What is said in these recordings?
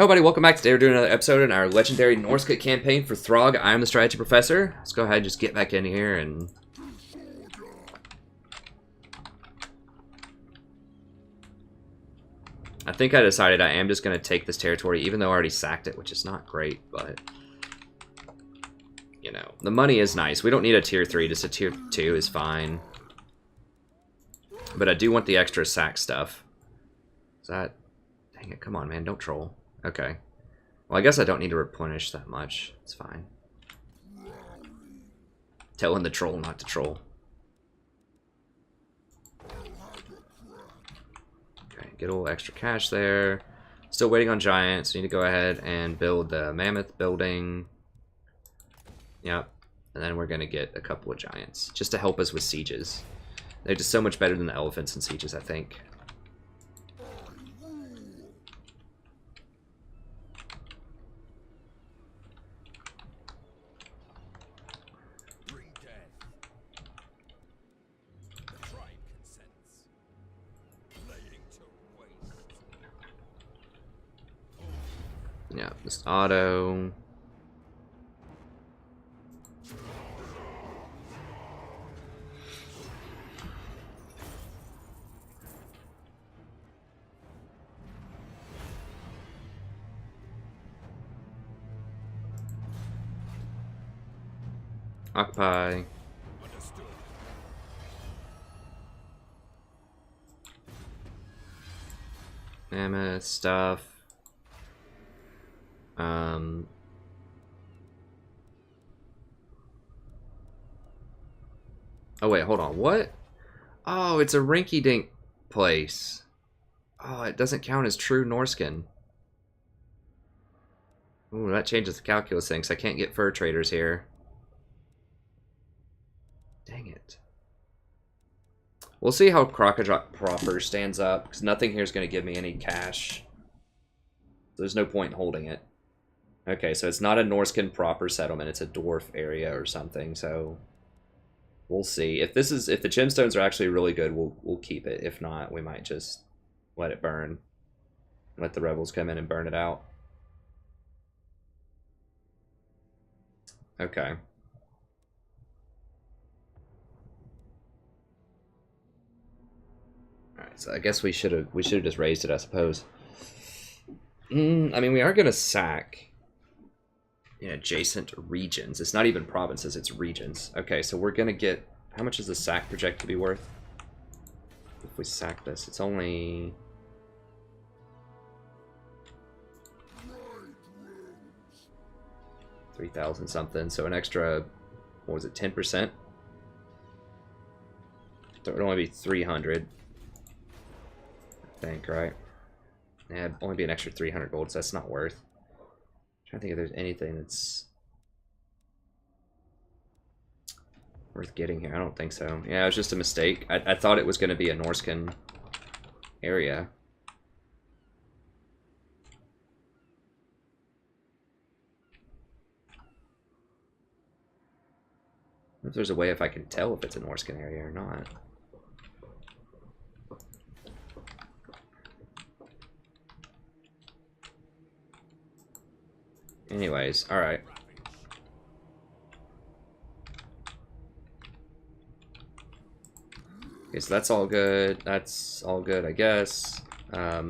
Hello everybody, welcome back. Today we're doing another episode in our legendary Norsca campaign for Throgg. I am the strategy professor. Let's go ahead and just get back in here and... I think I decided I am just going to take this territory, even though I already sacked it, which is not great, but... You know, the money is nice. We don't need a tier 3, just a tier 2 is fine. But I do want the extra sack stuff. Is that... Dang it, come on man, don't troll. Okay. Well, I guess I don't need to replenish that much. It's fine. Telling the troll not to troll. Okay, get a little extra cash there. Still waiting on giants. Need to go ahead and build the mammoth building. Yep. And then we're going to get a couple of giants. Just to help us with sieges. They're just so much better than the elephants in sieges, I think. Yeah, just auto. Occupy. Mammoth stuff. Oh wait, hold on. What? Oh, it's a rinky-dink place. Oh, it doesn't count as true Norscan. Ooh, that changes the calculus thing, so I can't get fur traders here. Dang it. We'll see how Kraka Drak proper stands up, because nothing here is going to give me any cash. There's no point in holding it. Okay, so it's not a Norscan proper settlement, it's a dwarf area or something, so we'll see. If the gemstones are actually really good, we'll keep it. If not, we might just let it burn. Let the rebels come in and burn it out. Okay. Alright, so I guess we should have just raised it, I suppose. I mean, we are gonna sack in adjacent regions. It's not even provinces, it's regions. Okay, so we're gonna get... How much is the sack project to be worth? If we sack this, it's only... $3,000 something, so an extra... What was it, 10%? That would only be 300. I think, right? Yeah, it'd only be an extra 300 gold, so that's not worth. I'm trying to think if there's anything that's worth getting here. I don't think so. Yeah, it was just a mistake. I thought it was going to be a Norscan area. I don't know if there's a way if I can tell if it's a Norscan area or not. Anyways, alright. Okay, so that's all good. That's all good, I guess. I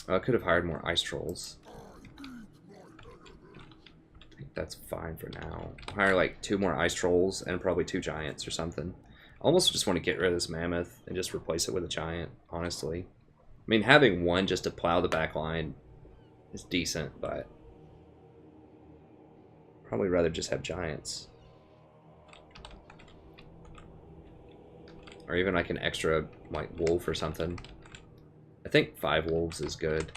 could have hired more ice trolls. I think that's fine for now. Hire like 2 more ice trolls and probably 2 giants or something. I almost just want to get rid of this mammoth and just replace it with a giant, honestly. I mean, having one just to plow the back line is decent, but probably rather just have giants. Or even like an extra like wolf or something. I think 5 wolves is good.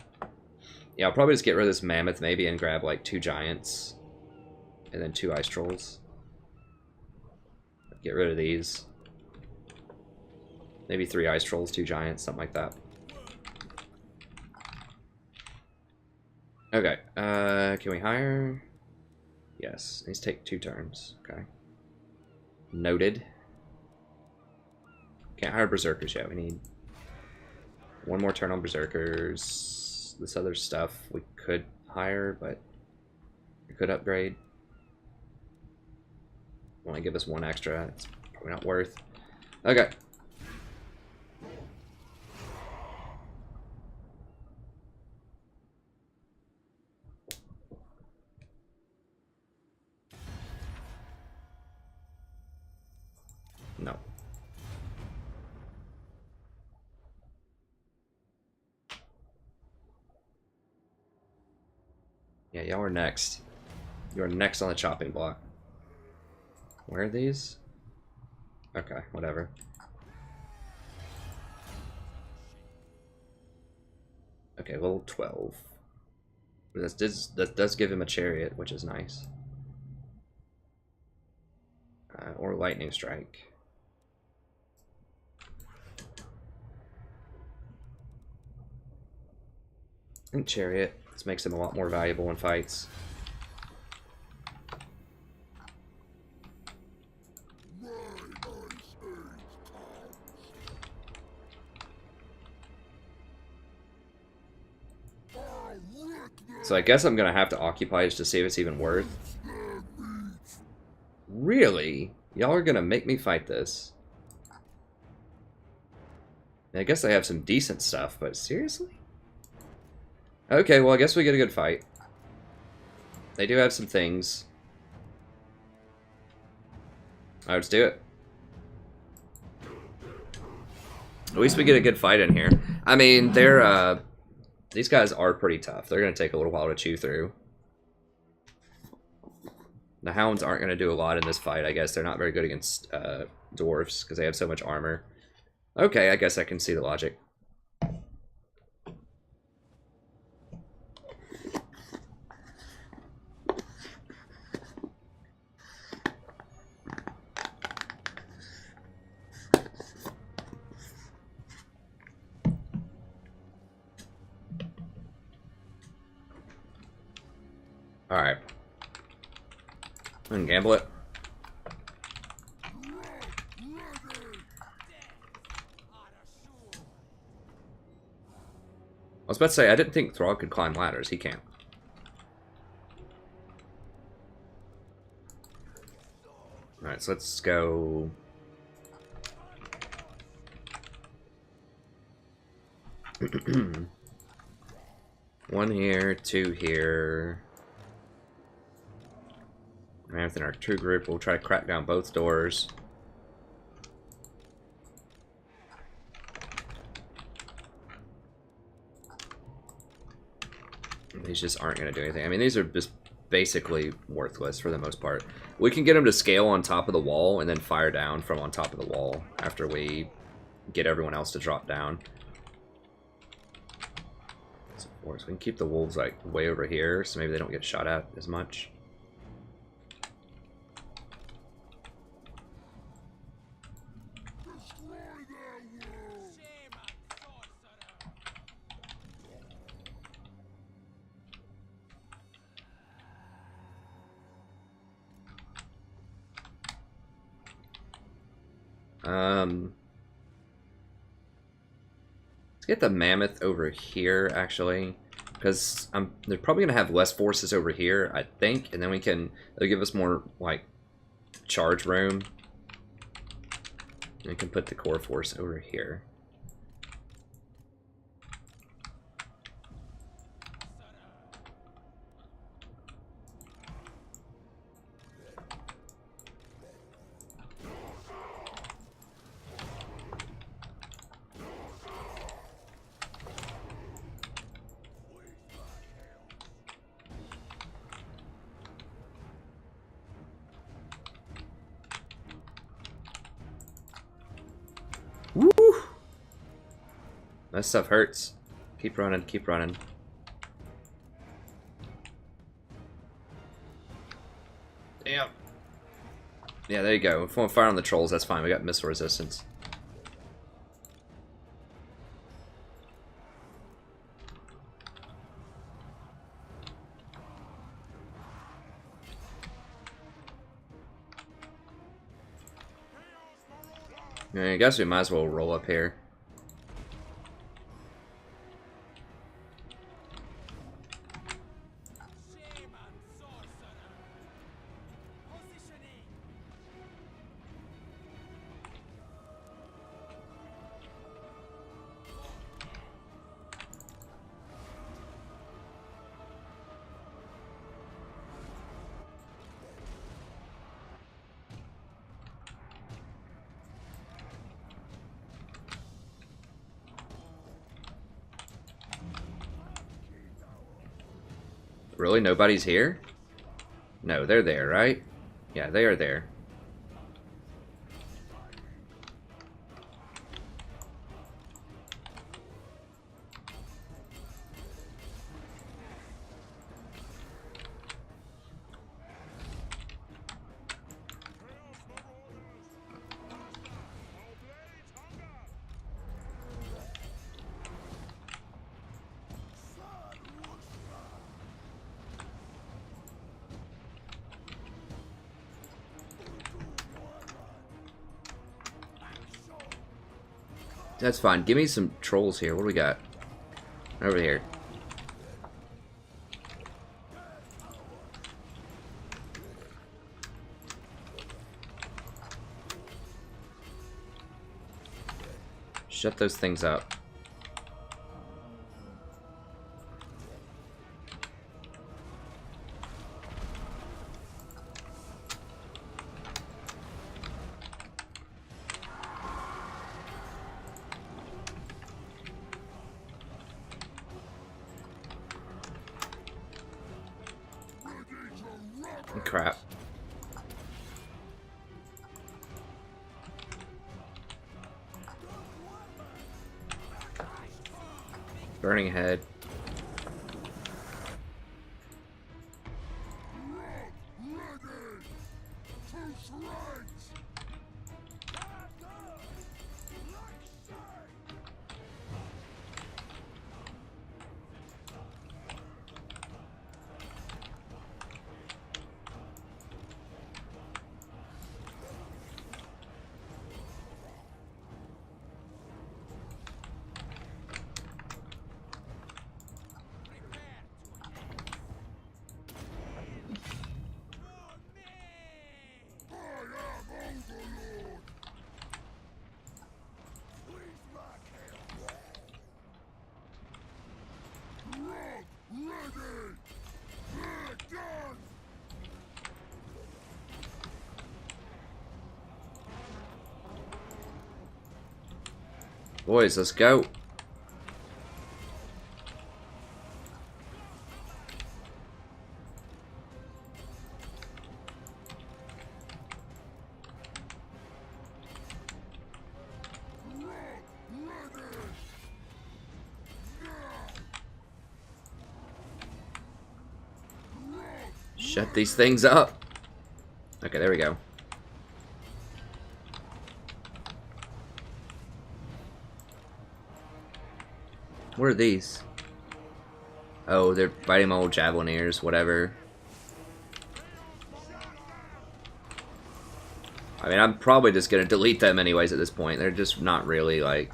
Yeah, I'll probably just get rid of this mammoth maybe and grab like 2 giants. And then 2 ice trolls. Get rid of these. Maybe 3 ice trolls, 2 giants, something like that. Okay, can we hire? Yes, these take 2 turns. Okay. Noted. Can't hire berserkers yet. We need 1 more turn on berserkers. this other stuff we could hire, but we could upgrade. Want to give us one extra? It's probably not worth. Okay. No. Yeah, y'all are next. You're next on the chopping block. Where are these? Okay, whatever. Okay, level 12. That does give him a chariot, which is nice. Or lightning strike. I think chariot. This makes him a lot more valuable in fights. So I guess I'm gonna have to occupy just to see if it's even worth. Really? Y'all are gonna make me fight this? I guess I have some decent stuff, but seriously? Okay, well I guess we get a good fight. They do have some things. Alright, let's do it. At least we get a good fight in here. I mean, they're, these guys are pretty tough. They're going to take a little while to chew through. The hounds aren't going to do a lot in this fight, I guess. They're not very good against dwarves because they have so much armor. Okay, I guess I can see the logic. Alright. And gamble it. I was about to say, I didn't think Throgg could climb ladders. He can't. Alright, so let's go... One here, two here. And within our true group, we'll try to crack down both doors. These just aren't going to do anything. I mean, these are just basically worthless for the most part. We can get them to scale on top of the wall and then fire down from on top of the wall after we get everyone else to drop down. So we can keep the wolves like way over here, so maybe they don't get shot at as much. Let's get the mammoth over here, actually, because they're probably gonna have less forces over here, I think, and then they'll give us more like charge room. We can put the core force over here. Woo! That stuff hurts. Keep running, keep running. Damn. Yeah, there you go. If we want to fire on the trolls, that's fine. We got missile resistance. I guess we might as well roll up here. Really? Nobody's here? No, they're there, right? Yeah, they are there. That's fine. Give me some trolls here. What do we got? Over here. Shut those things up. Crap. Burning head. Boys, let's go. Shut these things up. Okay, there we go. What are these? Oh, they're fighting my old javelineers, whatever. I mean, I'm probably just gonna delete them anyways at this point. They're just not really, like,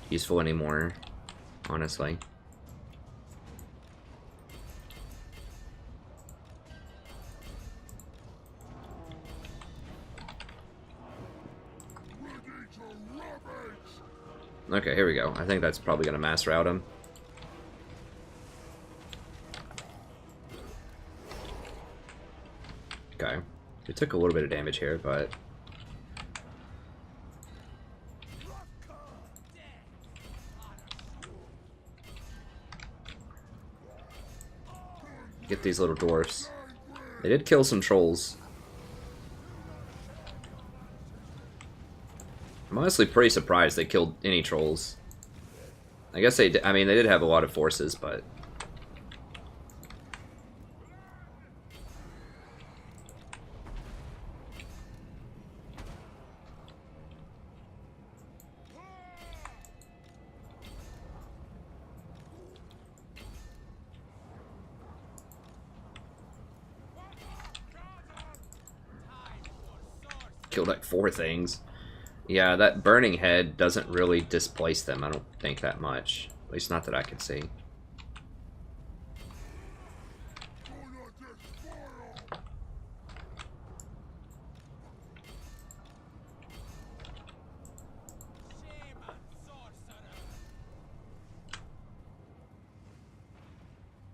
useful anymore, honestly. Okay, here we go. I think that's probably gonna mass route him. Okay. We took a little bit of damage here, but... Get these little dwarfs. They did kill some trolls. I'm honestly pretty surprised they killed any trolls. I guess they did, I mean, they did have a lot of forces, but... Killed like 4 things. Yeah, that burning head doesn't really displace them, I don't think, that much. At least not that I can see.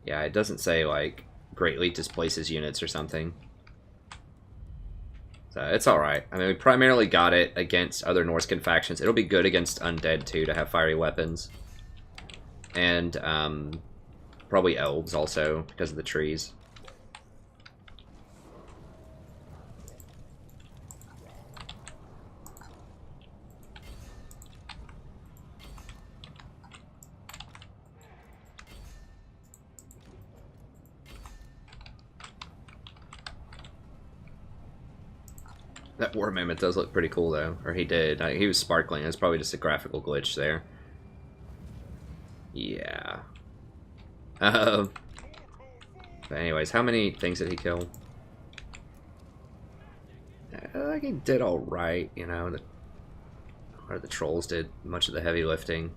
Yeah, it doesn't say, like, greatly displaces units or something. So it's alright. I mean, we primarily got it against other Norscan factions. It'll be good against undead, too, to have fiery weapons. And, Probably elves also, because of the trees. That war mammoth does look pretty cool, though. Or he did. He was sparkling. It's probably just a graphical glitch there. Yeah. But anyways, how many things did he kill? I think he did alright, you know. Or the trolls did much of the heavy lifting.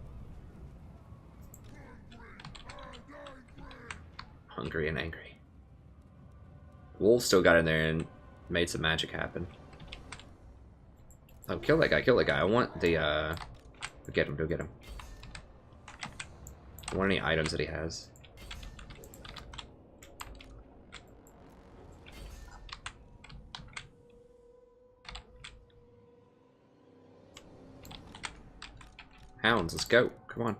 Hungry and angry. Wolf still got in there and made some magic happen. Oh, kill that guy, kill that guy. I want the, go get him, go get him. I want any items that he has. Hounds, let's go. Come on.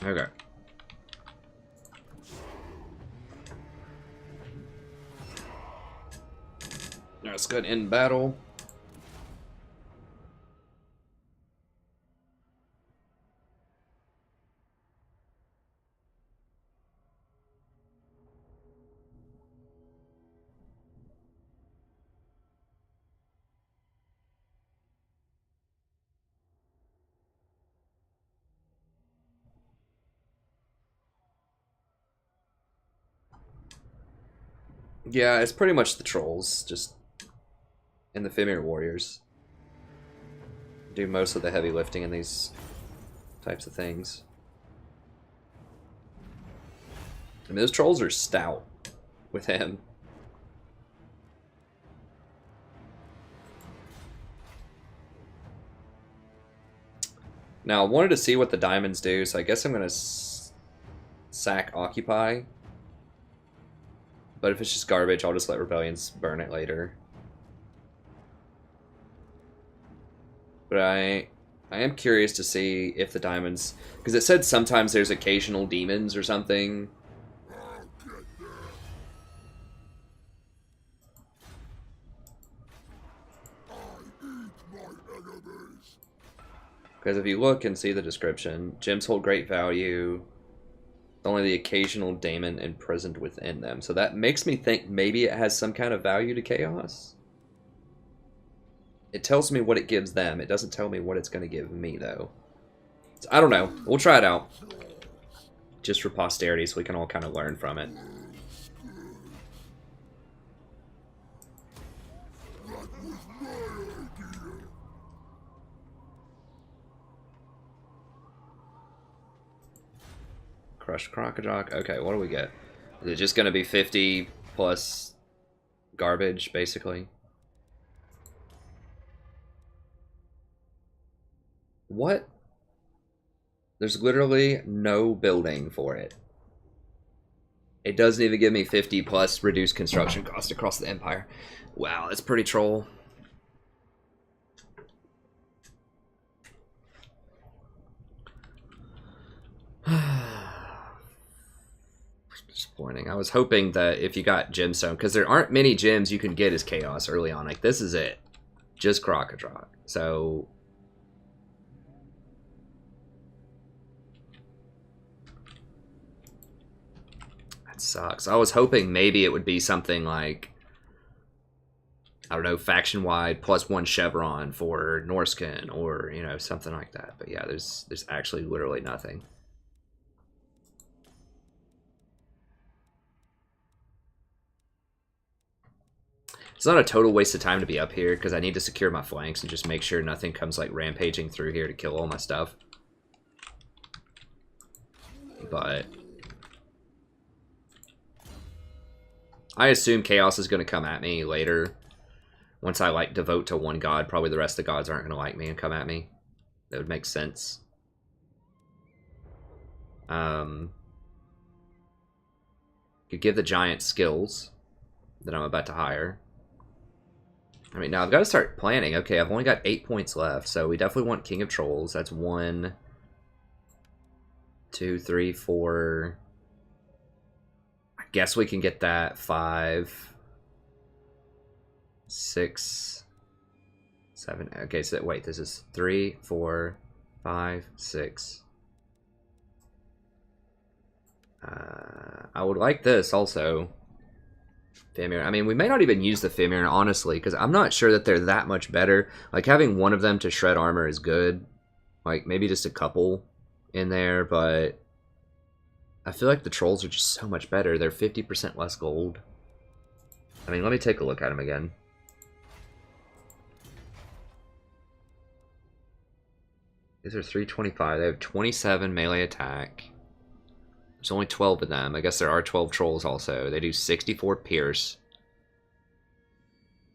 Okay. Let's go in battle. Yeah, it's pretty much the trolls, just and the Fimir warriors do most of the heavy lifting in these types of things. I mean, those trolls are stout with him. Now, I wanted to see what the diamonds do, so I guess I'm going to sack Occupy. But if it's just garbage, I'll just let Rebellions burn it later. But I am curious to see if the diamonds... Because it said sometimes there's occasional demons or something. Because if you look and see the description, gems hold great value. Only the occasional daemon imprisoned within them. So that makes me think maybe it has some kind of value to Chaos. It tells me what it gives them. It doesn't tell me what it's going to give me, though. So, I don't know. We'll try it out. Just for posterity, so we can all kind of learn from it. Crushed Kraka Drak. Okay, what do we get? Is it just going to be 50 plus garbage, basically? What? There's literally no building for it. It doesn't even give me 50 plus reduced construction cost across the Empire. Wow, that's pretty troll. Disappointing. I was hoping that if you got gemstone, because there aren't many gems you can get as Chaos early on. Like, this is it. Just Kraka Drak. So... that sucks. I was hoping maybe it would be something like... I don't know, faction-wide +1 chevron for Norscan, or, you know, something like that. But yeah, there's actually literally nothing. It's not a total waste of time to be up here, because I need to secure my flanks and just make sure nothing comes, like, rampaging through here to kill all my stuff. But... I assume Chaos is going to come at me later. Once I, like, devote to one god, probably the rest of the gods aren't going to like me and come at me. That would make sense. Could give the giant skills that I'm about to hire. I mean, now I've got to start planning. Okay, I've only got 8 points left, so we definitely want King of Trolls. That's 1, 2, 3, 4. I guess we can get that. 5, 6, 7. Okay, so wait, this is 3, 4, 5, 6. I would like this also. Fimir. I mean, we may not even use the Fimir, honestly, because I'm not sure that they're that much better. Like, having one of them to shred armor is good. Like, maybe just a couple in there, but I feel like the Trolls are just so much better. They're 50% less gold. I mean, let me take a look at them again. These are 325. They have 27 melee attack. There's only 12 of them. I guess there are 12 trolls also. They do 64 pierce.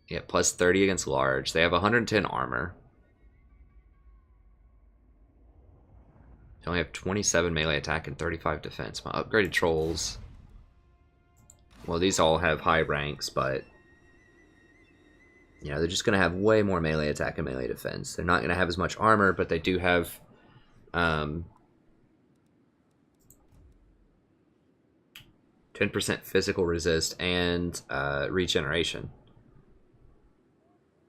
Yeah, plus 30 against large. They have 110 armor. They only have 27 melee attack and 35 defense. My upgraded trolls... Well, these all have high ranks, but... You know, they're just going to have way more melee attack and melee defense. They're not going to have as much armor, but they do have... 10% physical resist and regeneration.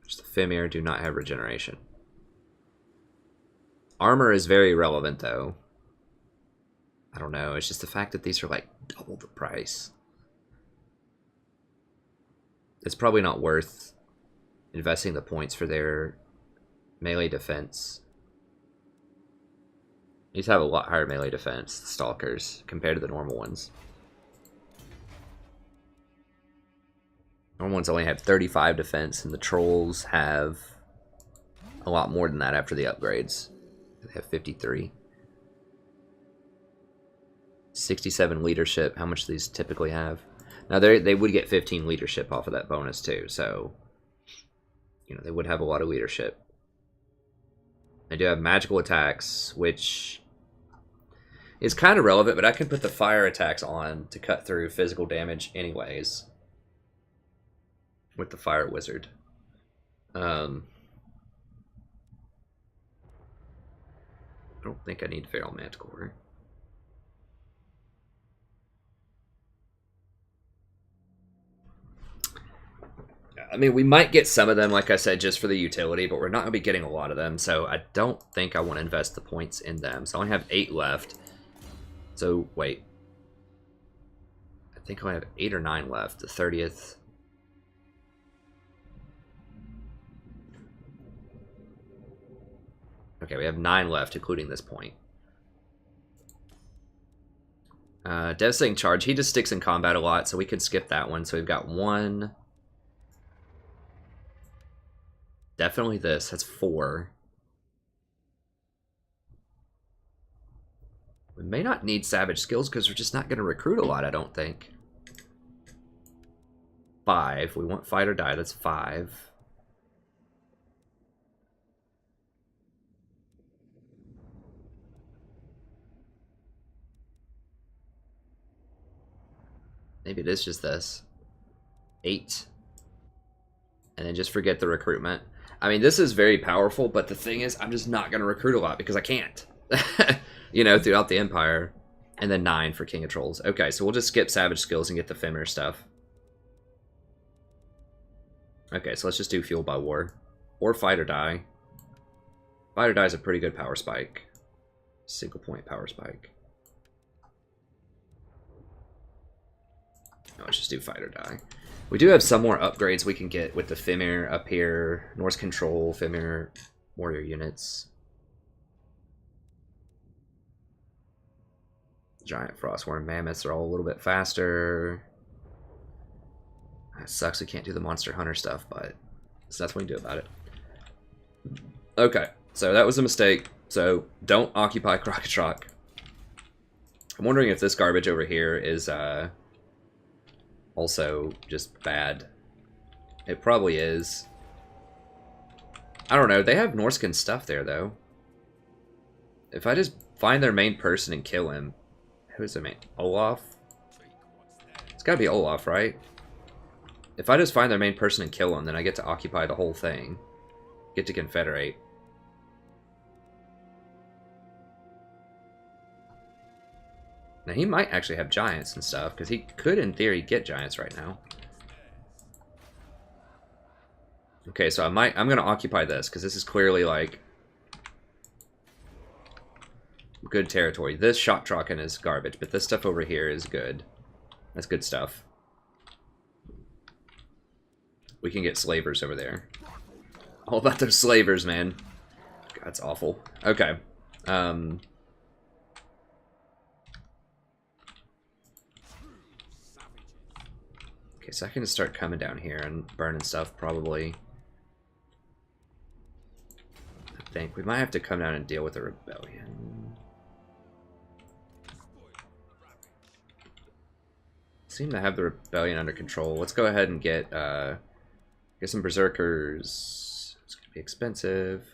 Which the Fimir do not have regeneration. Armor is very relevant, though. I don't know. It's just the fact that these are like double the price. It's probably not worth investing the points for their melee defense. These have a lot higher melee defense, the Stalkers, compared to the normal ones. Normal ones only have 35 defense, and the Trolls have a lot more than that after the upgrades. They have 53. 67 leadership. How much do these typically have? Now, they would get 15 leadership off of that bonus, too, so... You know, they would have a lot of leadership. They do have magical attacks, which is kind of relevant, but I can put the fire attacks on to cut through physical damage anyways. With the Fire Wizard. I don't think I need Feral Manticore. I mean, we might get some of them, like I said, just for the utility, but we're not going to be getting a lot of them, so I don't think I want to invest the points in them. So I only have 8 left. So, wait. I think I only have 8 or 9 left. The 30th... Okay, we have 9 left, including this point. Devastating Charge. He just sticks in combat a lot, so we could skip that one. So we've got 1. Definitely this. That's 4. We may not need Savage Skills because we're just not going to recruit a lot, I don't think. 5. We want Fight or Die. That's 5. Maybe it is just this. 8. And then just forget the recruitment. I mean, this is very powerful, but the thing is, I'm just not going to recruit a lot because I can't. You know, throughout the Empire. And then 9 for King of Trolls. Okay, so we'll just skip Savage Skills and get the Fimir stuff. Okay, so let's just do Fueled by War. Or Fight or Die. Fight or Die is a pretty good power spike. Single point power spike. No, let's just do Fight or Die. We do have some more upgrades we can get with the Fimir up here. Norse Control, Fimir, Warrior Units. Giant Frostworm Mammoths are all a little bit faster. It sucks we can't do the Monster Hunter stuff, but so that's what we can do about it. Okay, so that was a mistake. So don't occupy Kraka Drak. I'm wondering if this garbage over here is... also just bad. It probably is. I don't know. They have Norscan stuff there, though. If I just find their main person and kill him... Who's the main? Olaf? It's gotta be Olaf, right? If I just find their main person and kill him, then I get to occupy the whole thing. Get to confederate. Now, he might actually have giants and stuff, because he could, in theory, get giants right now. Okay, so I'm gonna occupy this, because this is clearly, like, good territory. This Shottrocken is garbage, but this stuff over here is good. That's good stuff. We can get slavers over there. All about those slavers, man. God, that's awful. Okay. Okay, so I can just start coming down here and burning stuff, probably. I think we might have to come down and deal with a rebellion. Seem to have the rebellion under control. Let's go ahead and get some berserkers. It's gonna be expensive.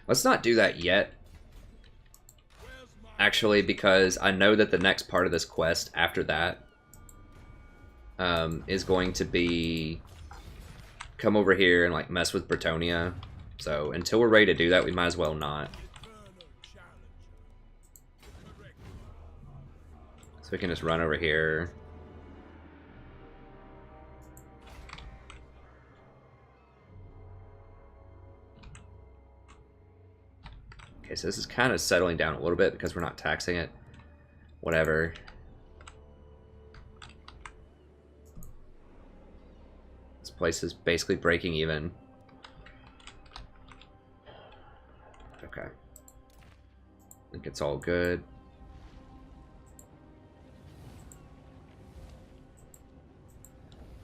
Let's not do that yet. Actually, because I know that the next part of this quest after that is going to be come over here and like mess with Bretonia. So until we're ready to do that, we might as well not. So we can just run over here. Okay, so this is kind of settling down a little bit because we're not taxing it. Whatever. This place is basically breaking even. Okay. I think it's all good.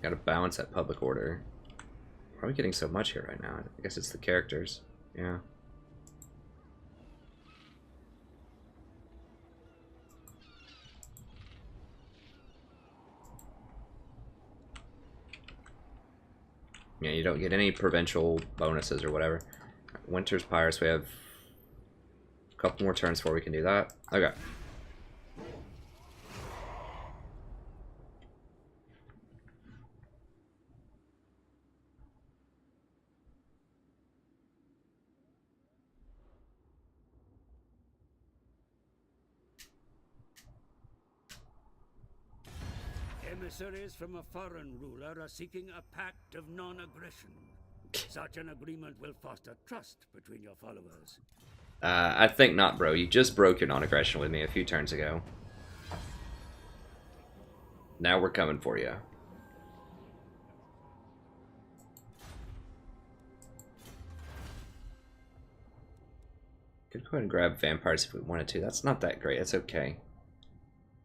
Gotta balance that public order. Why are we getting so much here right now? I guess it's the characters. Yeah. Yeah, you don't get any provincial bonuses or whatever. Winter's Pirates, we have a couple more turns before we can do that. Okay. Emissaries from a foreign ruler are seeking a pact of non-aggression. Such an agreement will foster trust between your followers. I think not, bro. You just broke your non-aggression with me a few turns ago. Now we're coming for you. Could go ahead and grab vampires if we wanted to. That's not that great. That's okay.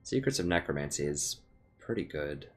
Secrets of Necromancy is pretty good.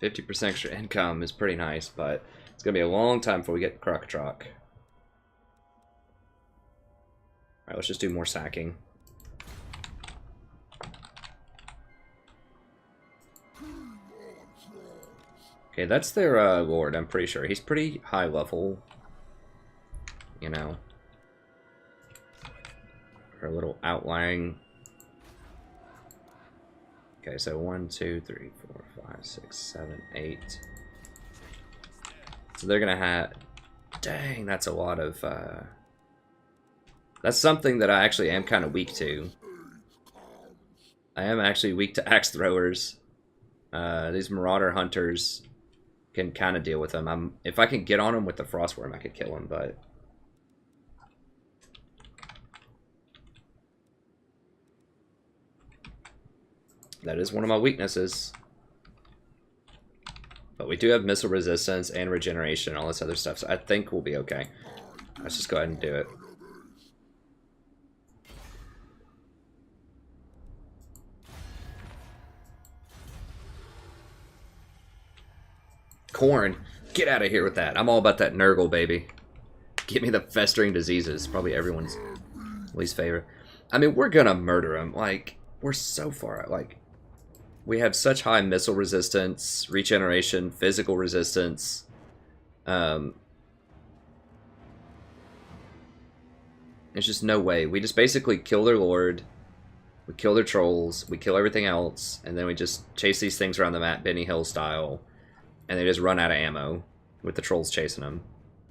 %50 extra income is pretty nice, but it's going to be a long time before we get Kraka Drak. Alright, let's just do more sacking. Okay, that's their lord, I'm pretty sure. He's pretty high level. You know. For a little outlying. Okay, so 1, 2, 3, 4, 5, 6, 7, 8. So they're gonna have... Dang, that's a lot of... That's something that I actually am kind of weak to. I am actually weak to axe throwers. These marauder hunters can kind of deal with them. If I can get on them with the frostworm, I could kill them, but... That is one of my weaknesses. But we do have missile resistance and regeneration and all this other stuff, so I think we'll be okay. Let's just go ahead and do it. Corn. Get out of here with that. I'm all about that Nurgle, baby. Give me the festering diseases. Probably everyone's least favorite. I mean, we're gonna murder them. Like, we're so far out. Like, we have such high missile resistance, regeneration, physical resistance. There's just no way. We just basically kill their lord. We kill their trolls. We kill everything else. And then we just chase these things around the map, Benny Hill style. And they just run out of ammo with the trolls chasing them.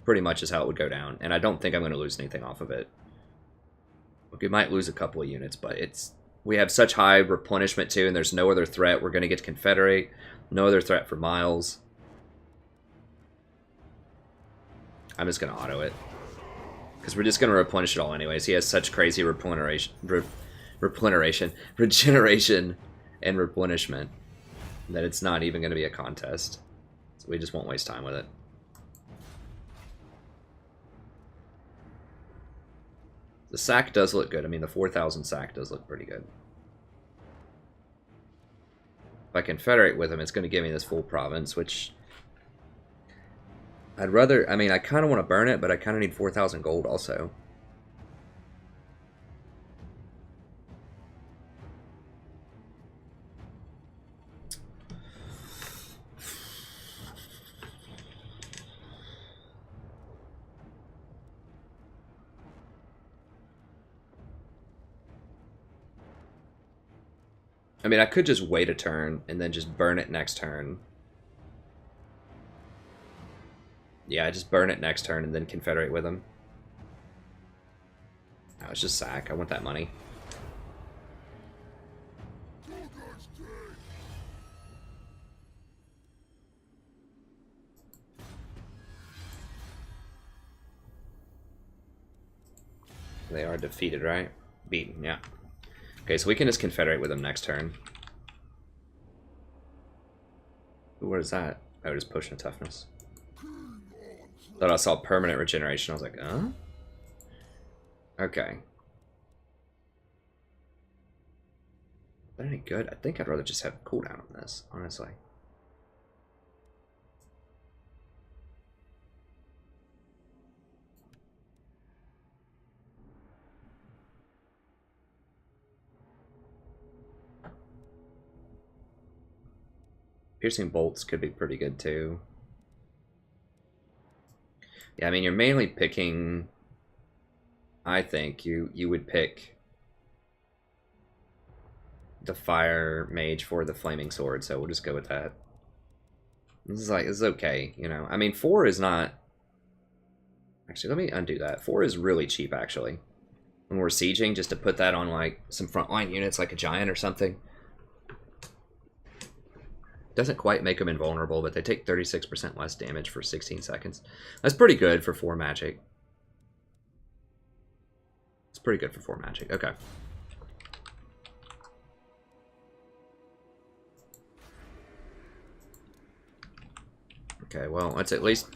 Pretty much is how it would go down. And I don't think I'm going to lose anything off of it. We might lose a couple of units, but we have such high replenishment too, and there's no other threat. We're going to get to Confederate. No other threat for miles. I'm just going to auto it. Because we're just going to replenish it all anyways. He has such crazy regeneration and replenishment that it's not even going to be a contest. So we just won't waste time with it. The sack does look good. I mean, the 4,000 sack does look pretty good. If I confederate with him, it's going to give me this full province, which I'd rather... I mean, I kind of want to burn it, but I kind of need 4,000 gold also. I mean, I could just wait a turn and then just burn it next turn. Yeah, I just burn it next turn and then confederate with him. Oh, it's just sack. I want that money. They are defeated, right? Beaten, yeah. Okay, so we can just confederate with them next turn. What is that? Oh, just potion of toughness. Thought I saw permanent regeneration. I was like, huh? Okay. Is that any good? I think I'd rather just have a cooldown on this, honestly. Piercing bolts could be pretty good too. Yeah, I mean, you're mainly picking... I think you would pick the fire mage for the flaming sword, so we'll just go with that. This is okay, you know. I mean, 4 is not... Actually, let me undo that. 4 is really cheap, actually. When we're sieging, just to put that on, like, some frontline units, like a giant or something. Doesn't quite make them invulnerable, but they take 36% less damage for 16 seconds. That's pretty good for 4 magic. It's pretty good for 4 magic. Okay. Okay, well, let's at least...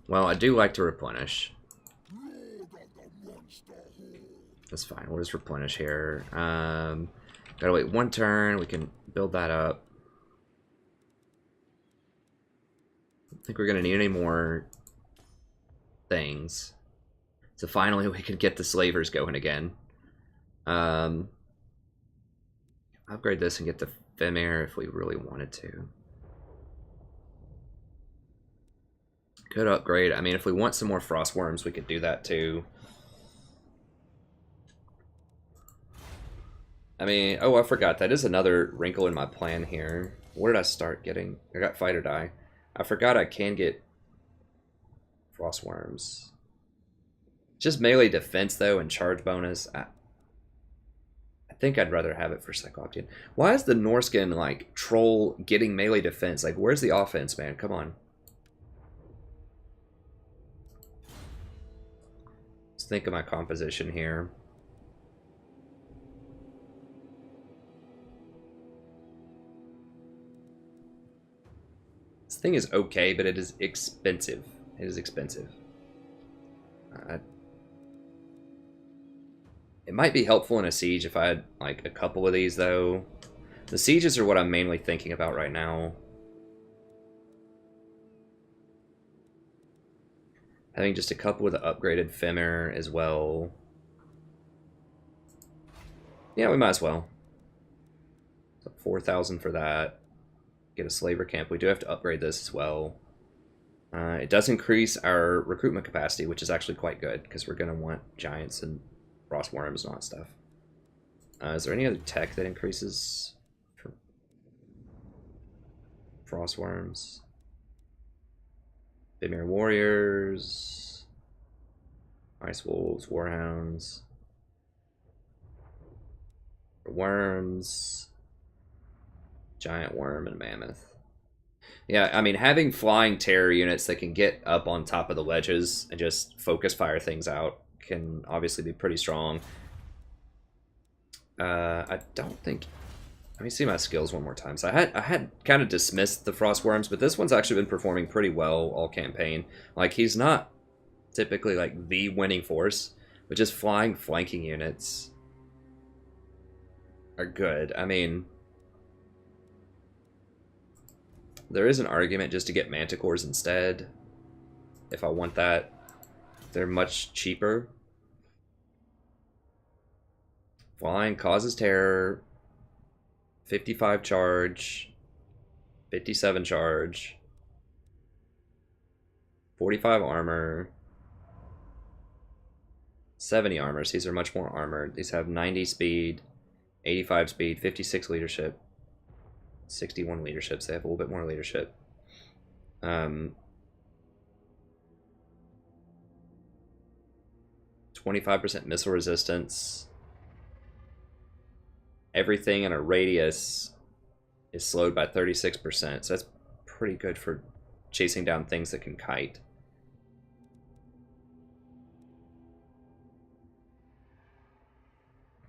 Well, I do like to replenish. That's fine. We'll just replenish here. Gotta wait 1 turn. We can build that up. I don't think we're going to need any more things. So finally we can get the slavers going again. Upgrade this and get the Femir if we really wanted to. Could upgrade. I mean, if we want some more Frostworms, we could do that too. I mean, oh, I forgot. That is another wrinkle in my plan here. Where did I start getting? I got Fight or Die. I forgot I can get Frostworms. Just melee defense, though, and charge bonus. I think I'd rather have it for Cycloptean. Why is the Norscan, like, troll getting melee defense? Like, where's the offense, man? Come on. Let's think of my composition here. This thing is okay, but it is expensive. It is expensive. It might be helpful in a siege if I had like a couple of these though. The sieges are what I'm mainly thinking about right now. Having just a couple with the upgraded Femmer as well. Yeah, we might as well. So 4,000 for that. Get a slaver camp. We do have to upgrade this as well. It does increase our recruitment capacity, which is actually quite good because we're going to want giants and frost worms and all that stuff. Is there any other tech that increases for frost worms? Bimir warriors, ice wolves, warhounds, worms, giant worm, and mammoth. Yeah, I mean, having flying terror units that can get up on top of the ledges and just focus fire things out can obviously be pretty strong. I don't think... Let me see my skills one more time. So I had kind of dismissed the frost worms, but this one's actually been performing pretty well all campaign. Like, he's not typically like the winning force, but just flying flanking units are good. I mean, there is an argument just to get manticores instead, if I want that. They're much cheaper. Flying causes terror, 55 charge, 57 charge, 45 armor, 70 armor. So these are much more armored. These have 90 speed, 85 speed, 56 leadership, 61 leadership, so they have a little bit more leadership. 25% missile resistance. Everything in a radius is slowed by 36%, so that's pretty good for chasing down things that can kite.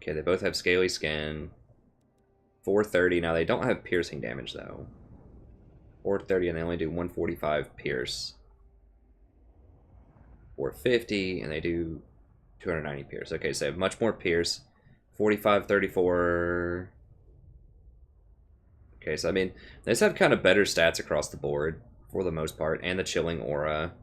Okay, they both have scaly skin. 430. Now they don't have piercing damage though. 430 and they only do 145 pierce. 450 and they do 290 pierce. Okay, so they have much more pierce. 45, 34. Okay, so I mean, they just have kind of better stats across the board for the most part, and the chilling aura.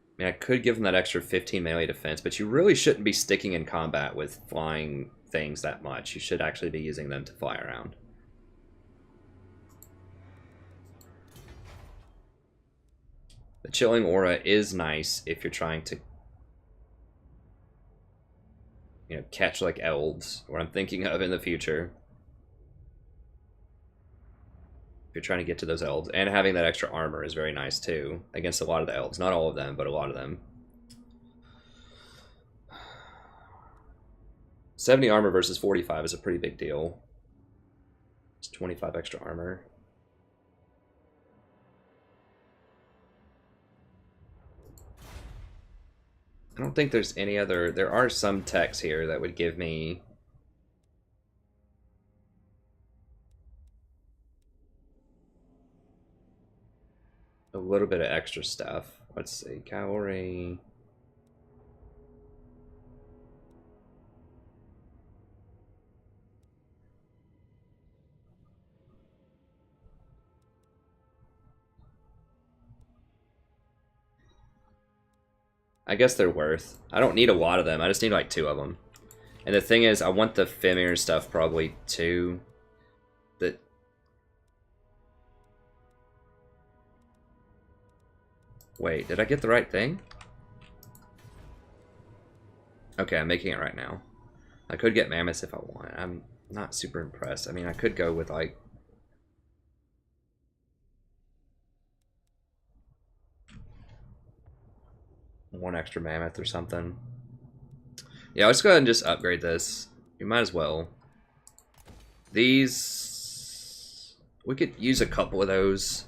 I mean, I could give them that extra 15 melee defense, but you really shouldn't be sticking in combat with flying things that much. You should actually be using them to fly around. The chilling aura is nice if you're trying to, you know, catch like elves, what I'm thinking of in the future. If you're trying to get to those elves, and having that extra armor is very nice too against a lot of the elves. Not all of them, but a lot of them. 70 armor versus 45 is a pretty big deal. It's 25 extra armor. I don't think there's any other... There are some techs here that would give me... a little bit of extra stuff. Let's see. Cavalry... I guess they're worth. I don't need a lot of them. I just need like 2 of them. And the thing is, I want the Femir stuff probably too. That... Wait, did I get the right thing? Okay, I'm making it right now. I could get mammoths if I want. I'm not super impressed. I mean, I could go with like... one extra mammoth or something. Yeah, let's go ahead and just upgrade this. You might as well. These... we could use a couple of those.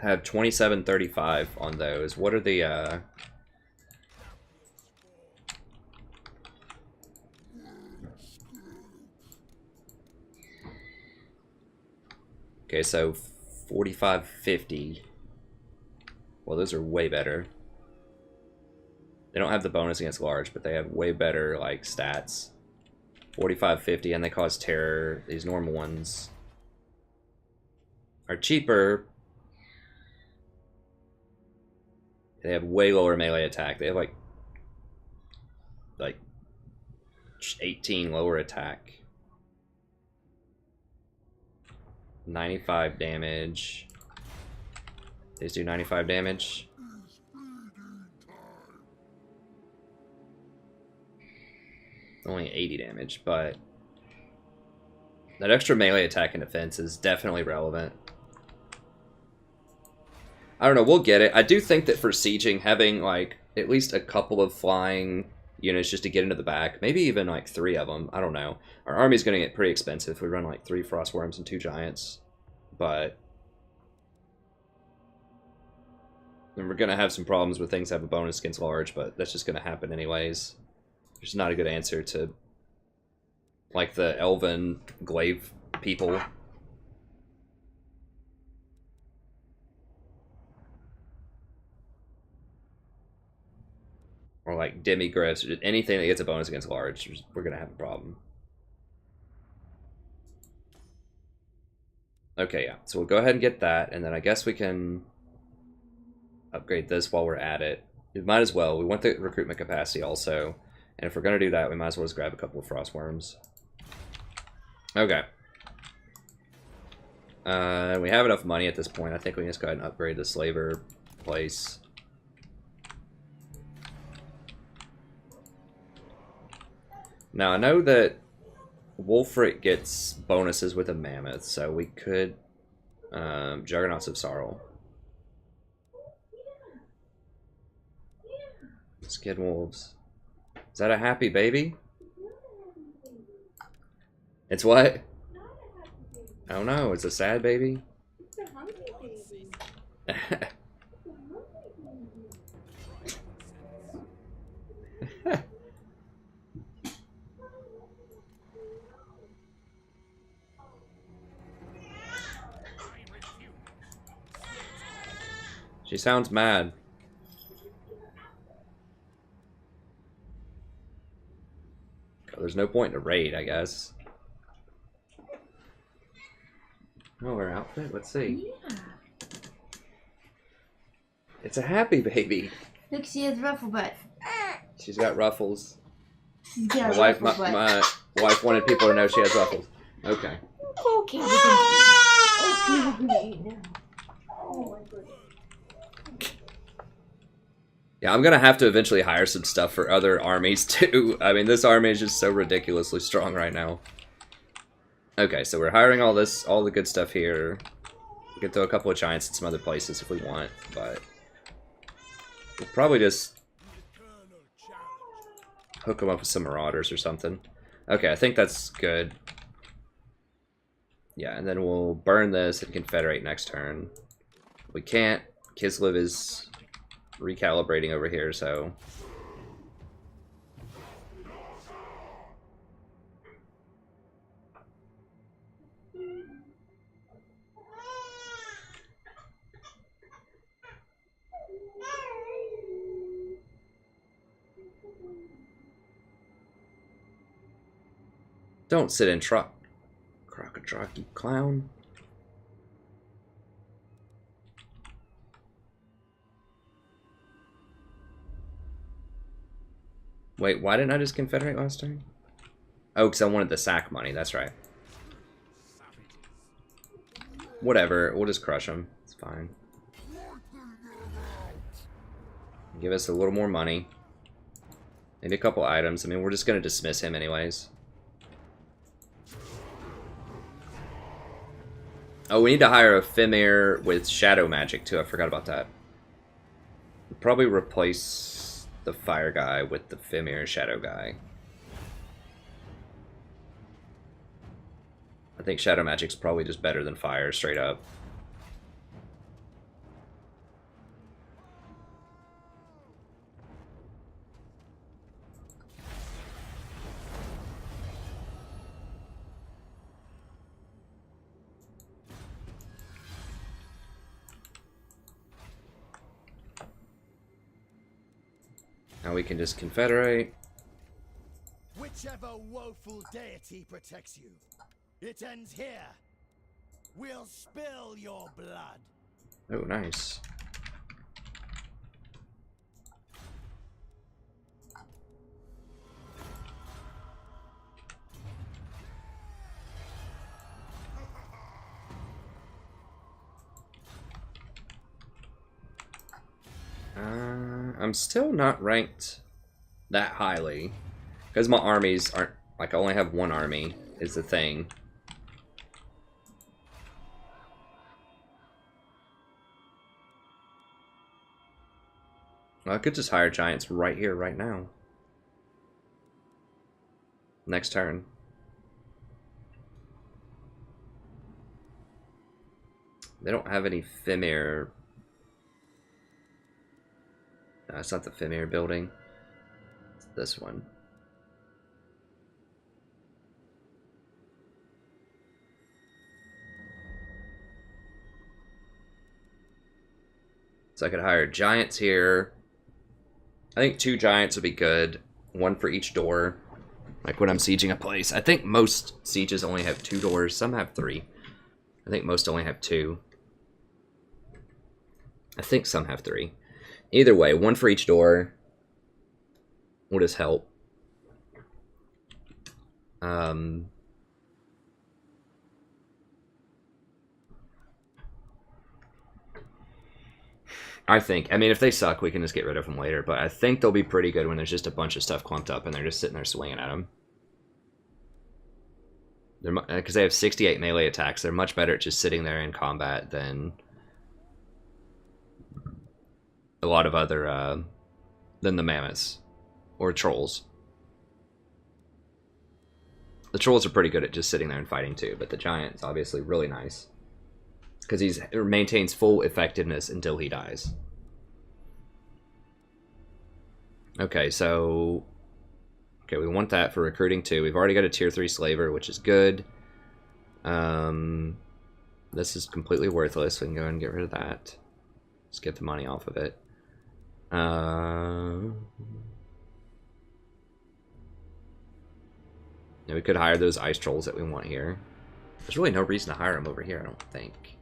Have 2735 on those. What are the... Okay, so 45, 50. Well, those are way better. They don't have the bonus against large, but they have way better, like, stats. 45, 50, and they cause terror. These normal ones are cheaper. They have way lower melee attack. They have, like 18 lower attack. 95 damage. These do 95 damage. Only 80 damage, but that extra melee attack and defense is definitely relevant. I don't know, we'll get it. I do think that for sieging, having like at least a couple of flying units just to get into the back, maybe even like 3 of them, I don't know. Our army's going to get pretty expensive if we run like 3 Frostworms and 2 Giants, but and we're going to have some problems with things that have a bonus against large, but that's just going to happen anyways. There's not a good answer to like the Elven glaive people. Or like demigriffs, or anything that gets a bonus against large, we're going to have a problem. Okay, yeah. So we'll go ahead and get that, and then I guess we can upgrade this while we're at it. We might as well. We want the recruitment capacity also. And if we're going to do that, we might as well just grab a couple of Frostworms. Okay. We have enough money at this point. I think we can just go ahead and upgrade the slaver place. Now, I know that Wolfric gets bonuses with a mammoth, so we could Juggernauts of Sorrow. Skid wolves. Is that a happy baby? It's what? Oh no, it's a sad baby? It's a hungry baby. She sounds mad. There's no point in a raid, I guess. Oh, her outfit? Let's see. Yeah. It's a happy baby. Look, she has ruffle butt. She's got ruffles. Yeah, My wife wanted people to know she has ruffles. Okay. Okay, we can okay. Oh my goodness. Yeah, I'm gonna have to eventually hire some stuff for other armies too. I mean, this army is just so ridiculously strong right now. Okay, so we're hiring all the good stuff here. We can throw a couple of giants in some other places if we want, but we'll probably just hook them up with some marauders or something. Okay, I think that's good. Yeah, and then we'll burn this and confederate next turn. We can't. Kislev is recalibrating over here, so don't sit in truck, Kraka Drak, you clown. Wait, why didn't I just confederate last time? Oh, because I wanted the sack money, that's right. Whatever, we'll just crush them. It's fine. Give us a little more money. Maybe a couple items. I mean, we're just going to dismiss him anyways. Oh, we need to hire a Fimir with shadow magic too. I forgot about that. We'll probably replace the fire guy with the Fimir shadow guy. I think shadow magic's probably just better than fire, straight up. Now we can just confederate. Whichever woeful deity protects you, it ends here. We'll spill your blood. Oh, nice. I'm still not ranked that highly because my armies aren't, like, I only have one army is the thing. Well, I could just hire giants right here, right now. Next turn. They don't have any Fimir. No, it's not the Fimir building. It's this one. So I could hire giants here. I think 2 giants would be good. 1 for each door. Like when I'm sieging a place. I think most sieges only have 2 doors. Some have 3. I think most only have 2. I think some have 3. Either way, 1 for each door will just help. I think. I mean, if they suck, we can just get rid of them later. But I think they'll be pretty good when there's just a bunch of stuff clumped up and they're just sitting there swinging at them. Because they have 68 melee attacks. They're much better at just sitting there in combat than a lot of other, than the mammoths or trolls. The trolls are pretty good at just sitting there and fighting too, but the giant's obviously really nice. Because he maintains full effectiveness until he dies. Okay, so... Okay, we want that for recruiting too. We've already got a tier 3 slaver, which is good. This is completely worthless. We can go ahead and get rid of that. Let's get the money off of it. Yeah, we could hire those ice trolls that we want here. There's really no reason to hire them over here, I don't think.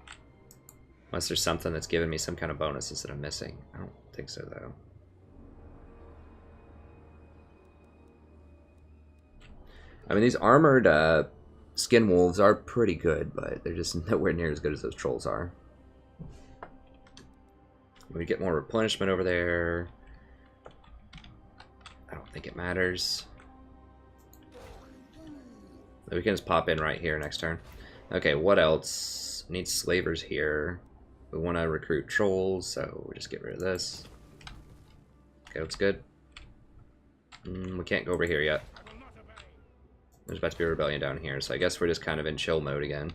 Unless there's something that's giving me some kind of bonuses that I'm missing. I don't think so, though. I mean, these armored skin wolves are pretty good, but they're just nowhere near as good as those trolls are. We get more replenishment over there. I don't think it matters. We can just pop in right here next turn. Okay, what else? We need slavers here. We want to recruit trolls, so we'll just get rid of this. Okay, looks good. We can't go over here yet. There's about to be a rebellion down here, so I guess we're just kind of in chill mode again.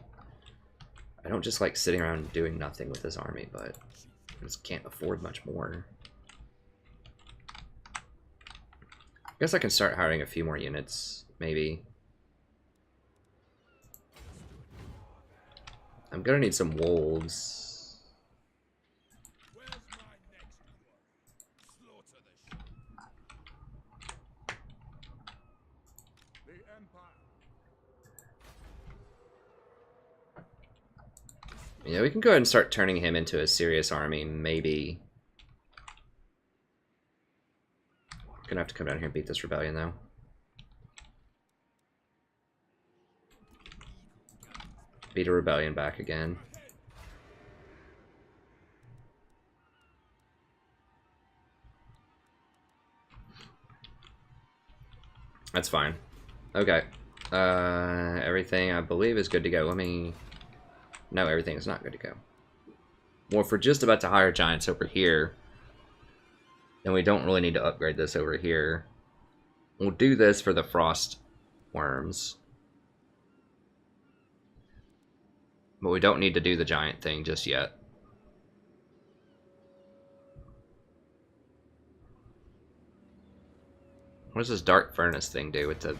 I don't just like sitting around doing nothing with this army, but I just can't afford much more. I guess I can start hiring a few more units, maybe. I'm gonna need some wolves. Yeah, we can go ahead and start turning him into a serious army, maybe. Gonna have to come down here and beat this rebellion, though. Beat a rebellion back again. That's fine. Okay. Everything, I believe, is good to go. Let me... No, everything is not good to go. Well, if we're just about to hire giants over here, then we don't really need to upgrade this over here. We'll do this for the frost worms. But we don't need to do the giant thing just yet. What does this dark furnace thing do with the...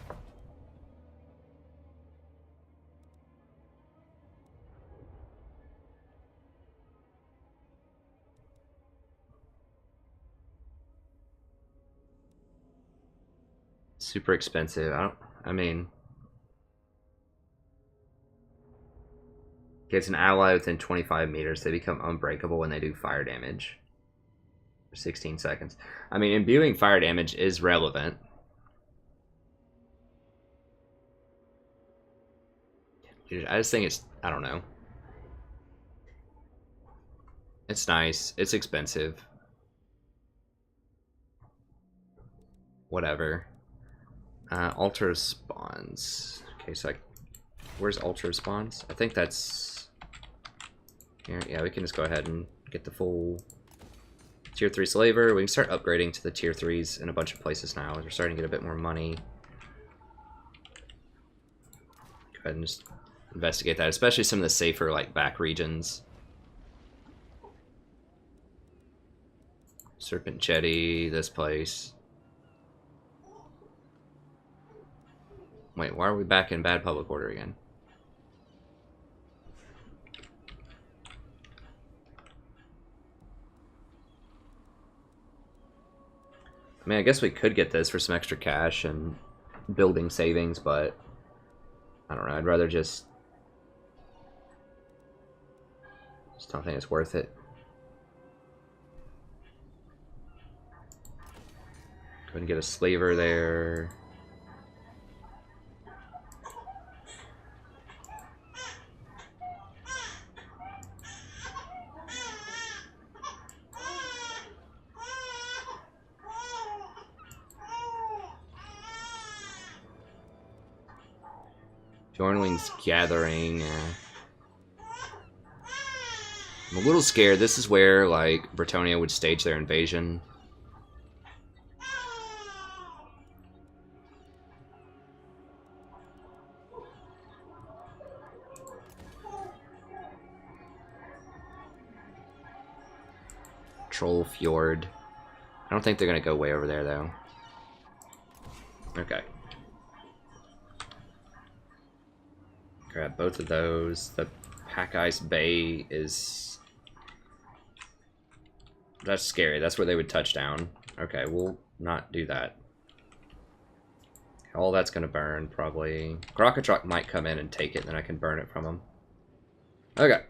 super expensive. I mean, gets an ally within 25 meters. They become unbreakable when they do fire damage for 16 seconds. I mean, imbuing fire damage is relevant. I just think it's, I don't know. It's nice. It's expensive. Whatever. Ultra spawns. Okay, so where's ultra spawns? I think that's here. Yeah, we can just go ahead and get the full tier 3 slaver. We can start upgrading to the tier 3s in a bunch of places now. We're starting to get a bit more money. Go ahead and just investigate that, especially some of the safer like back regions. Serpent Jetty, this place. Wait, why are we back in bad public order again? I mean, I guess we could get this for some extra cash and building savings, but I don't know. I'd rather just don't think it's worth it. Go ahead and get a slaver there. Journaling's gathering. I'm a little scared. This is where, like, Bretonia would stage their invasion. Troll Fjord. I don't think they're going to go way over there, though. Okay. Grab both of those. The Pack Ice Bay is... That's scary. That's where they would touch down. Okay, we'll not do that. All that's going to burn, probably. Kraka Drak might come in and take it, and then I can burn it from him. Okay.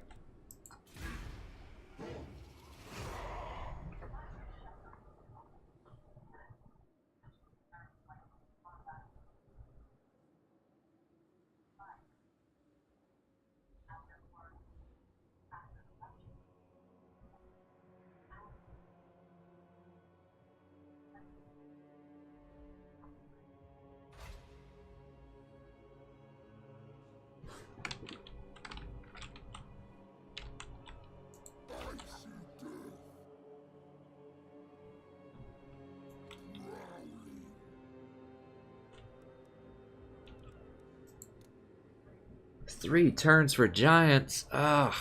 Three turns for giants. Ugh.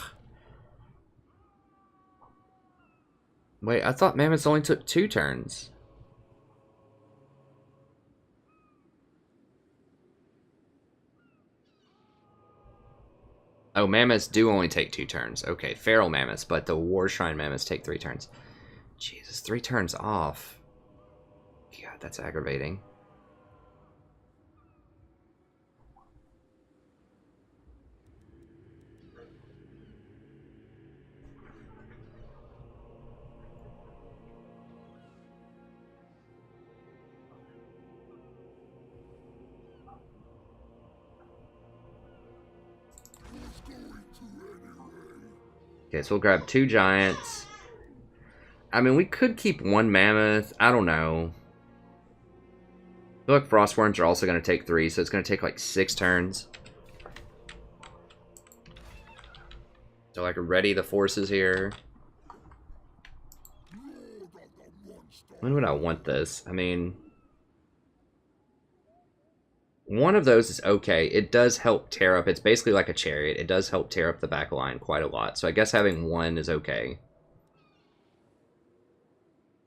Wait, I thought mammoths only took 2 turns. Oh, mammoths do only take 2 turns. Okay, feral mammoths, but the war shrine mammoths take 3 turns. Jesus, 3 turns off. God, that's aggravating. Okay, so we'll grab 2 giants. I mean, we could keep 1 mammoth. I don't know. I feel like frostworms are also going to take 3, so it's going to take like 6 turns. So like ready the forces here. When would I want this? I mean, one of those is okay. It does help tear up. It's basically like a chariot. It does help tear up the back line quite a lot. So I guess having 1 is okay.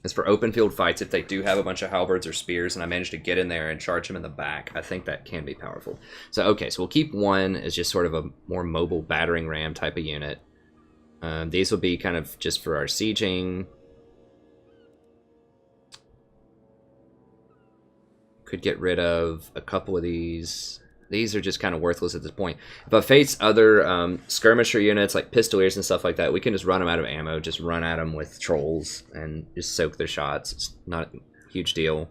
As for open field fights, if they do have a bunch of halberds or spears and I manage to get in there and charge them in the back, I think that can be powerful. So okay, so we'll keep 1 as just sort of a more mobile battering ram type of unit. These will be kind of just for our sieging. Could get rid of a couple of these. These are just kind of worthless at this point. If I face other skirmisher units like pistoliers and stuff like that, we can just run them out of ammo. Just run at them with trolls and just soak their shots. It's not a huge deal.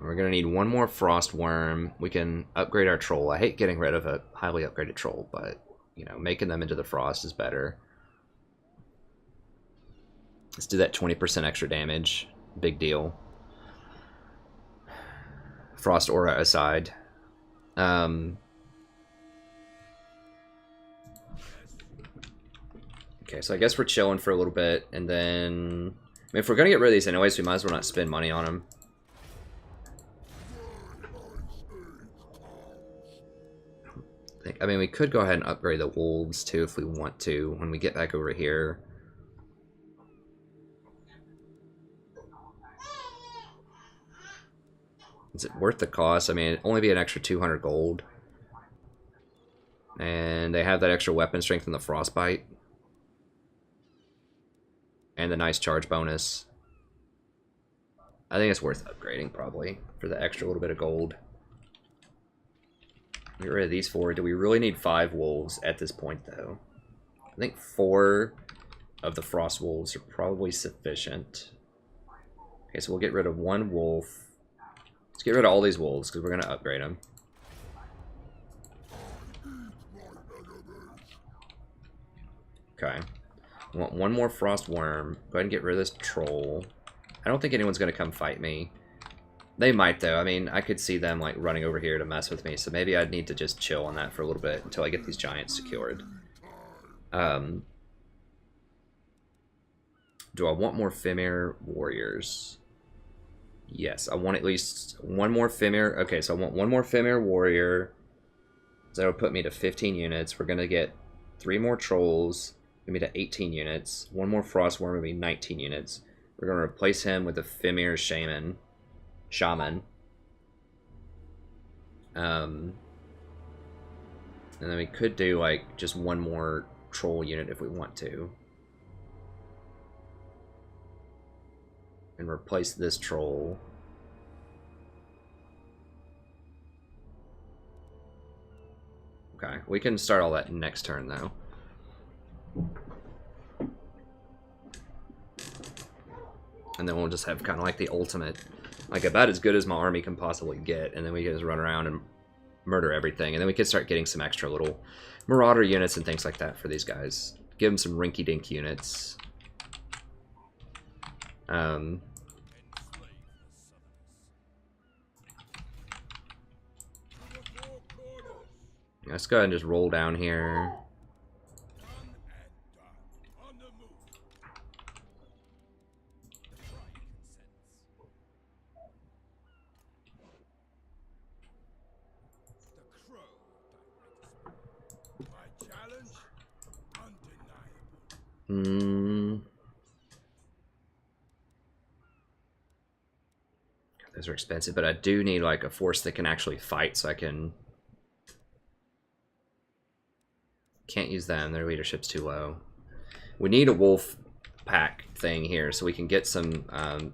We're going to need one more frost worm. We can upgrade our troll. I hate getting rid of a highly upgraded troll, but, you know, making them into the frost is better. Let's do that 20% extra damage. Big deal. Frost aura aside. Okay, so I guess we're chilling for a little bit, and then... I mean, if we're going to get rid of these anyways, we might as well not spend money on them. I mean, we could go ahead and upgrade the wolves, too, if we want to, when we get back over here. Is it worth the cost? I mean, it'd only be an extra 200 gold. And they have that extra weapon strength and the frostbite. And the nice charge bonus. I think it's worth upgrading, probably, for the extra little bit of gold. Get rid of these 4. Do we really need 5 wolves at this point, though? I think 4 of the frost wolves are probably sufficient. Okay, so we'll get rid of 1 wolf. Let's get rid of all these wolves, because we're going to upgrade them. Okay. I want 1 more frost worm. Go ahead and get rid of this troll. I don't think anyone's going to come fight me. They might, though. I mean, I could see them, like, running over here to mess with me, so maybe I'd need to just chill on that for a little bit until I get these giants secured. Do I want more Fimir warriors? Yes, I want at least 1 more Fimir. Okay, so I want 1 more Fimir warrior. So that'll put me to 15 units. We're going to get 3 more trolls. Get me to 18 units. 1 more frost worm would be 19 units. We're going to replace him with a Fimir shaman. And then we could do like just 1 more troll unit if we want to, and replace this troll. Okay, we can start all that next turn though. And then we'll just have kind of like the ultimate, like about as good as my army can possibly get, and then we can just run around and murder everything, and then we can start getting some extra little marauder units and things like that for these guys. Give them some rinky-dink units. Let's go ahead and just roll down here. Those are expensive, but I do need like a force that can actually fight, so I can... Can't use them, their leadership's too low. We need a wolf pack thing here, so we can get some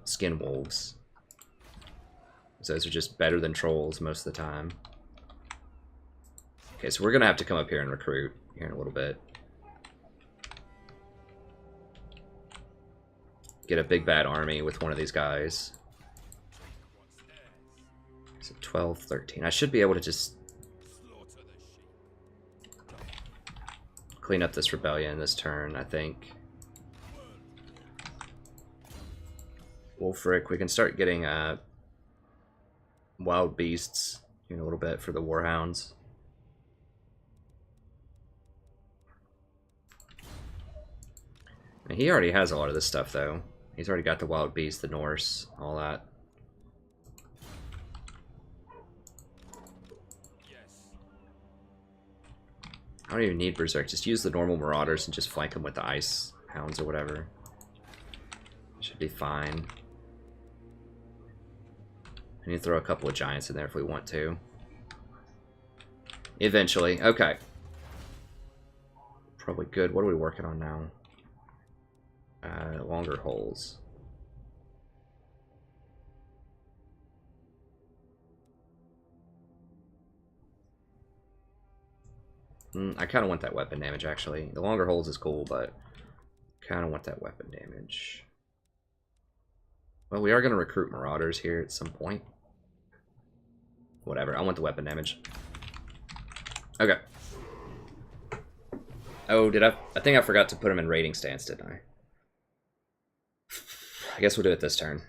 skin wolves. So those are just better than trolls most of the time. Okay, so we're gonna have to come up here and recruit here in a little bit. Get a big bad army with one of these guys. So 12, 13. I should be able to just clean up this rebellion this turn, I think. Wolfric, we can start getting wild beasts in a little bit for the warhounds. And he already has a lot of this stuff though. He's already got the wild beast, the Norse, all that. I don't even need Berserk. Just use the normal Marauders and just flank them with the Ice Hounds or whatever. Should be fine. I need to throw a couple of Giants in there if we want to. Eventually. Okay. probably good. What are we working on now? Longer holes. I kind of want that weapon damage, actually. The longer holes is cool, but kind of want that weapon damage. Well, we are going to recruit marauders here at some point. Whatever, I want the weapon damage. Okay. Oh, I think I forgot to put him in raiding stance, didn't I? I guess we'll do it this turn.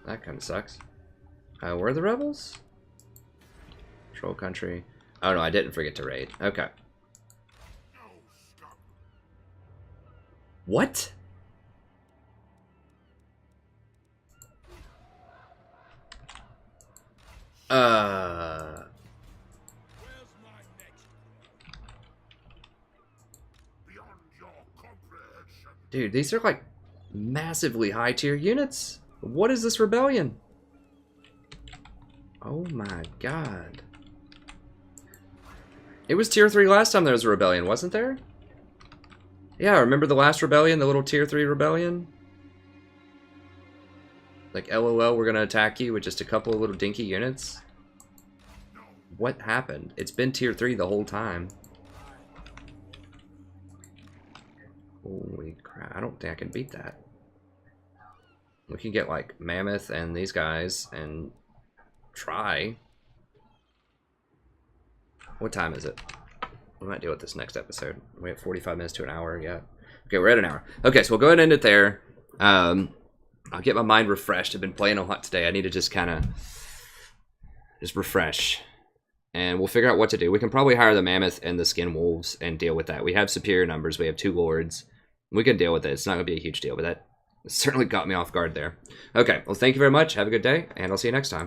That kind of sucks. Where are the rebels? Troll country. Oh no, I didn't forget to raid. Okay. What? Dude, these are like massively high tier units. What is this rebellion? Oh my god. It was tier 3 last time there was a rebellion, wasn't there? Yeah, remember the last rebellion, the little tier 3 rebellion? Like, LOL, we're gonna attack you with just a couple of little dinky units? What happened? It's been tier 3 the whole time. Holy crap, I don't think I can beat that. We can get, like, Mammoth and these guys and try. What time is it? We might deal with this next episode. We have 45 minutes to an hour, yeah. Okay, we're at an hour. Okay, so we'll go ahead and end it there. I'll get my mind refreshed. I've been playing a lot today. I need to just kind of just refresh. And we'll figure out what to do. We can probably hire the Mammoth and the Skin Wolves and deal with that. We have superior numbers. We have 2 Lords. We can deal with it. It's not going to be a huge deal, but that certainly got me off guard there. Okay, well, thank you very much. Have a good day, and I'll see you next time.